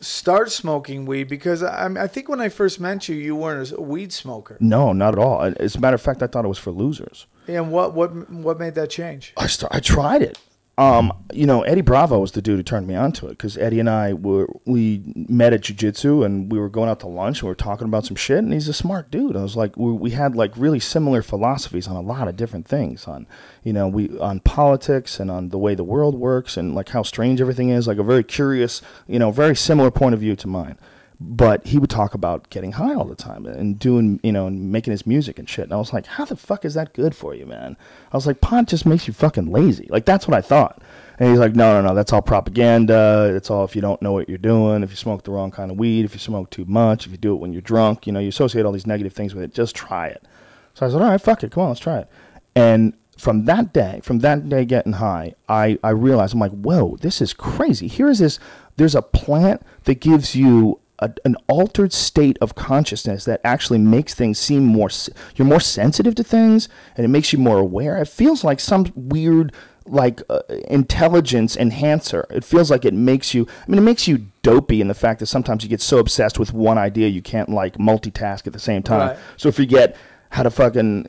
Start smoking weed? Because I think when I first met you, you weren't a weed smoker. No, not at all. As a matter of fact, I thought it was for losers. And what made that change? I tried it. Eddie Bravo was the dude who turned me on to it because Eddie and we met at jiu-jitsu and we were going out to lunch and we were talking about some shit and he's a smart dude. I was like, we had like really similar philosophies on a lot of different things on politics and on the way the world works and like how strange everything is, like a very curious, very similar point of view to mine. But he would talk about getting high all the time and doing, and making his music and shit. And I was like, how the fuck is that good for you, man? I was like, pot just makes you fucking lazy. Like, that's what I thought. And he's like, no, that's all propaganda. It's all if you don't know what you're doing, if you smoke the wrong kind of weed, if you smoke too much, if you do it when you're drunk, you associate all these negative things with it. Just try it. So I said, all right, fuck it. Come on, let's try it. And from that day getting high, I realized, I'm like, whoa, this is crazy. There's a plant that gives you an altered state of consciousness that actually makes things seem you're more sensitive to things and it makes you more aware. It feels like some weird intelligence enhancer. It feels like it makes you dopey in the fact that sometimes you get so obsessed with one idea you can't like multitask at the same time. Right. So if you get how to fucking,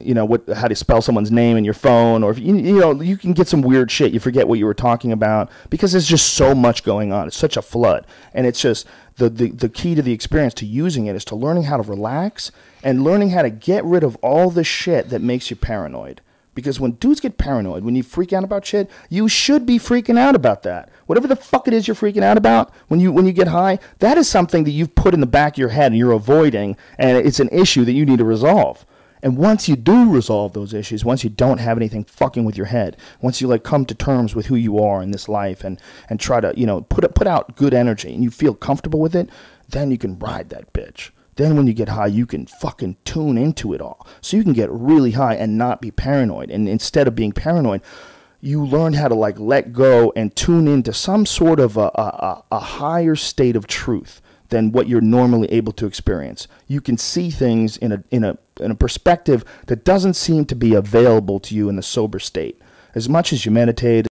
how to spell someone's name in your phone, or if you can get some weird shit. You forget what you were talking about because there's just so much going on. It's such a flood. And it's just the key to the experience to using it is to learning how to relax and learning how to get rid of all the shit that makes you paranoid. Because when dudes get paranoid, when you freak out about shit, you should be freaking out about that. Whatever the fuck it is you're freaking out about when you get high, that is something that you've put in the back of your head and you're avoiding, and it's an issue that you need to resolve. And once you do resolve those issues, once you don't have anything fucking with your head, once you like come to terms with who you are in this life and try to, put out good energy and you feel comfortable with it, then you can ride that bitch. Then when you get high, you can fucking tune into it all. So you can get really high and not be paranoid. And instead of being paranoid, you learn how to like let go and tune into some sort of a higher state of truth than what you're normally able to experience. You can see things in a perspective that doesn't seem to be available to you in the sober state. As much as you meditate,